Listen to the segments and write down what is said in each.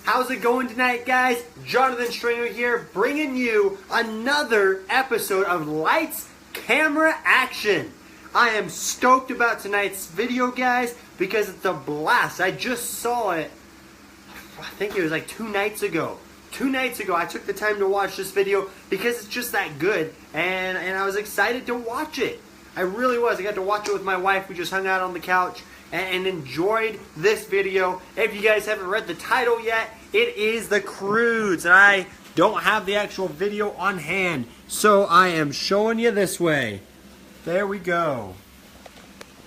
How's it going tonight, guys? Jonathan Stringer here, bringing you another episode of Lights, Camera, Action. I am stoked about tonight's video, guys, because it's a blast. I just saw it, I think it was like 2 nights ago. 2 nights ago, I took the time to watch this video because it's just that good, and I was excited to watch it. I really was. I got to watch it with my wife. We just hung out on the couch and enjoyed this video. If you guys haven't read the title yet, it is the Croods, and I don't have the actual video on hand, so I am showing you this way. There we go.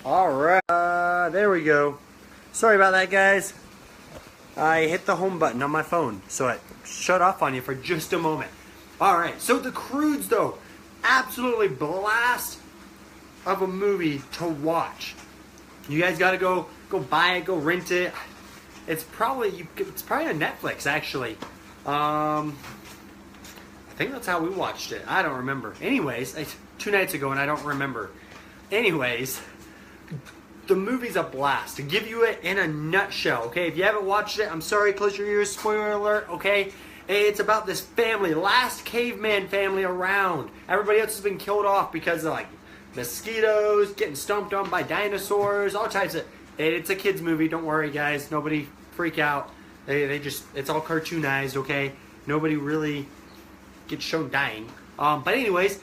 Alright, there we go. Sorry about that, guys. I hit the home button on my phone, so it shut off on you for just a moment. Alright, so the Croods, though, absolutely blast of a movie to watch. You guys gotta go buy it, go rent it. It's probably on Netflix, actually. I think that's how we watched it. I don't remember. Anyways, 2 nights ago, and I don't remember. Anyways, the movie's a blast. To give you it in a nutshell, okay? If you haven't watched it, I'm sorry, close your ears, spoiler alert, okay? It's about this family, last caveman family around. Everybody else has been killed off because of, like, mosquitoes, getting stomped on by dinosaurs, all types of... It's a kid's movie, don't worry, guys. Nobody freak out. They just... It's all cartoonized, okay? Nobody really gets shown dying. But anyways,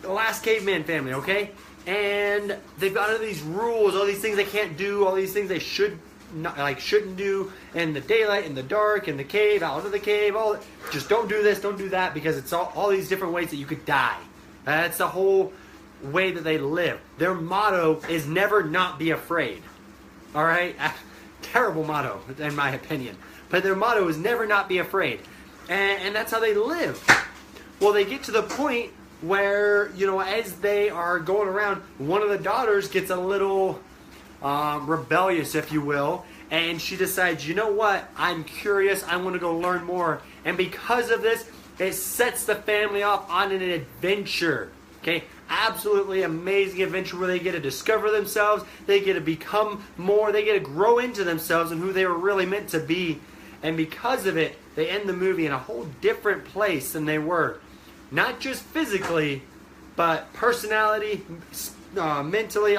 the last caveman family, okay? And they've got all these rules, all these things they can't do, all these things they shouldn't do in the daylight, in the dark, in the cave, out of the cave, just don't do this, don't do that, because it's all these different ways that you could die. That's the whole way that they live. Their motto is never not be afraid. Alright? Terrible motto, in my opinion. But their motto is never not be afraid. And that's how they live. Well, they get to the point where, you know, as they are going around, one of the daughters gets a little rebellious, if you will, and she decides, you know what, I'm curious, I want to go learn more. And because of this, it sets the family off on an adventure. Okay, absolutely amazing adventure where they get to discover themselves, they get to become more, they get to grow into themselves and who they were really meant to be. And because of it, they end the movie in a whole different place than they were. Not just physically, but personality, mentally,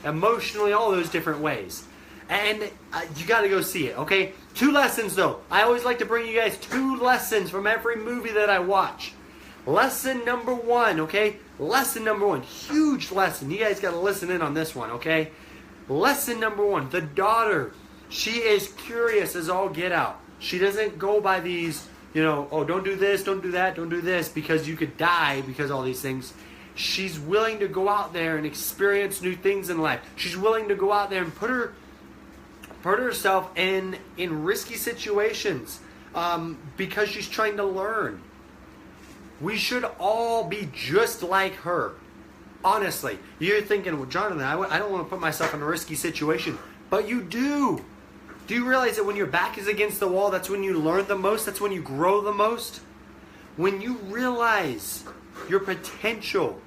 emotionally, all those different ways. And you got to go see it, okay? 2 lessons, though. I always like to bring you guys 2 lessons from every movie that I watch. Lesson number 1, okay? Lesson number 1, huge lesson. You guys got to listen in on this one, okay? Lesson number 1, the daughter, she is curious as all get out. She doesn't go by these, oh, don't do this, don't do that, don't do this, because you could die because of all these things. She's willing to go out there and experience new things in life. She's willing to go out there and put herself in risky situations because she's trying to learn. We should all be just like her. Honestly, you're thinking, well, Jonathan, I don't want to put myself in a risky situation. But you do. Do you realize that when your back is against the wall, that's when you learn the most? That's when you grow the most? When you realize your potential,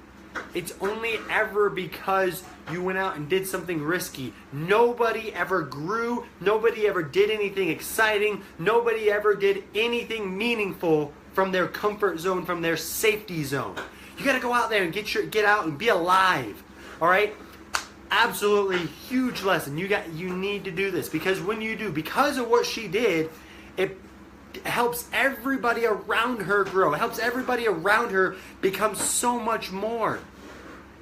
it's only ever because you went out and did something risky. Nobody ever grew. Nobody ever did anything exciting. Nobody ever did anything meaningful from their comfort zone, from their safety zone. You got to go out there and get out and be alive. All right? Absolutely huge lesson. You need to do this, because when you do, because of what she did, it helps everybody around her grow. It helps everybody around her become so much more.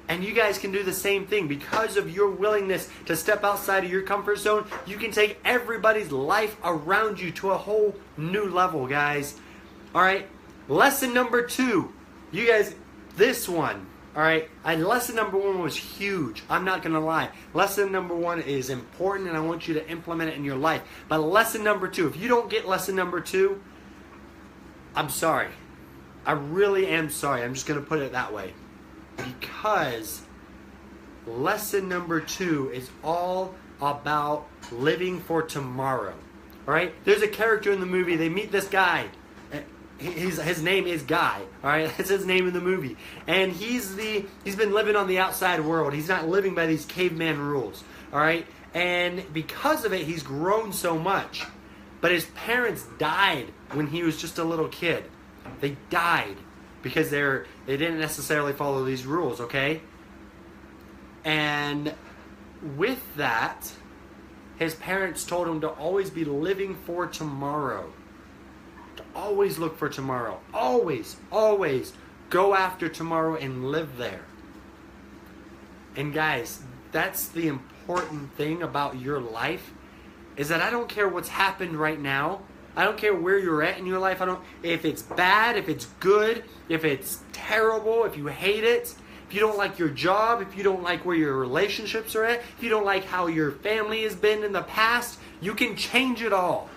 And you guys can do the same thing. Because of your willingness to step outside of your comfort zone, you can take everybody's life around you to a whole new level, guys. Alright, lesson number 2. You guys, this one, alright, lesson number 1 was huge. I'm not going to lie. Lesson number 1 is important, and I want you to implement it in your life. But lesson number 2, if you don't get lesson number 2, I'm sorry. I really am sorry. I'm just going to put it that way. Because lesson number 2 is all about living for tomorrow. Alright? There's a character in the movie. They meet this guy. His name is Guy. Alright? That's his name in the movie. And he's been living on the outside world. He's not living by these caveman rules. Alright? And because of it, he's grown so much. But his parents died when he was just a little kid. They died because they didn't necessarily follow these rules, okay? And with that, his parents told him to always be living for tomorrow. To always look for tomorrow. Always, always go after tomorrow and live there. And guys, that's the important thing about your life, is that I don't care what's happened right now. I don't care where you're at in your life. If it's bad, if it's good, if it's terrible, if you hate it, if you don't like your job, if you don't like where your relationships are at, if you don't like how your family has been in the past, you can change it all.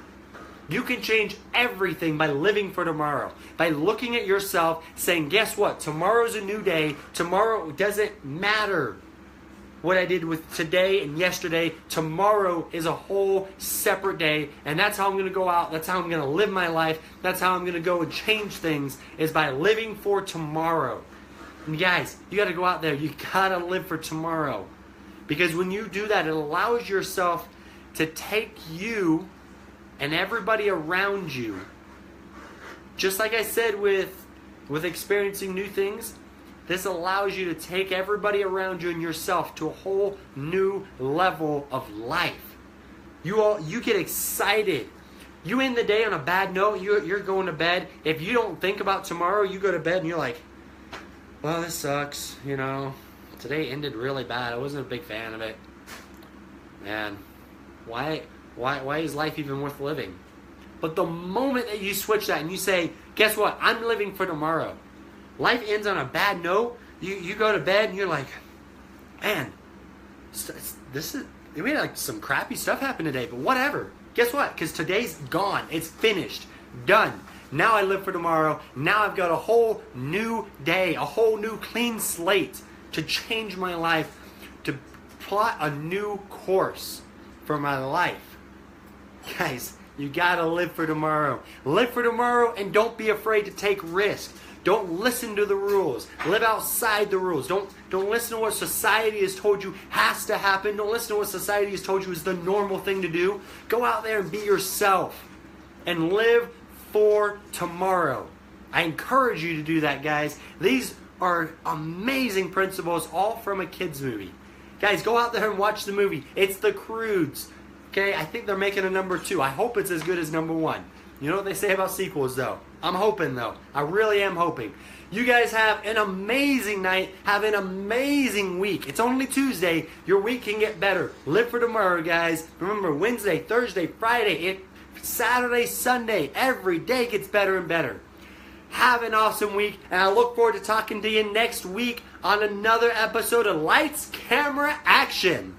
You can change everything by living for tomorrow. By looking at yourself, saying, guess what? Tomorrow's a new day. Tomorrow doesn't matter what I did with today and yesterday. Tomorrow is a whole separate day, and that's how I'm going to go out. That's how I'm going to live my life. That's how I'm going to go and change things, is by living for tomorrow. And guys, you got to go out there. You got to live for tomorrow. Because when you do that, it allows yourself to take you and everybody around you, just like I said with experiencing new things, this allows you to take everybody around you and yourself to a whole new level of life. You get excited. You end the day on a bad note, you're going to bed. If you don't think about tomorrow, you go to bed and you're like, well, this sucks, you know. Today ended really bad. I wasn't a big fan of it. Man, why is life even worth living? But the moment that you switch that and you say, guess what? I'm living for tomorrow. Life ends on a bad note. You go to bed and you're like, man, we had like some crappy stuff happen today, but whatever. Guess what? Because today's gone. It's finished. Done. Now I live for tomorrow. Now I've got a whole new day, a whole new clean slate to change my life, to plot a new course for my life. Guys, you gotta live for tomorrow. Live for tomorrow and don't be afraid to take risks. Don't listen to the rules. Live outside the rules. Don't listen to what society has told you has to happen. Don't listen to what society has told you is the normal thing to do. Go out there and be yourself and live for tomorrow. I encourage you to do that, guys. These are amazing principles, all from a kids movie. Guys, go out there and watch the movie. It's the Croods. Okay, I think they're making a number 2. I hope it's as good as number 1. You know what they say about sequels, though. I'm hoping, though. I really am hoping. You guys have an amazing night. Have an amazing week. It's only Tuesday. Your week can get better. Live for tomorrow, guys. Remember, Wednesday, Thursday, Friday, Saturday, Sunday. Every day gets better and better. Have an awesome week, and I look forward to talking to you next week on another episode of Lights, Camera, Action.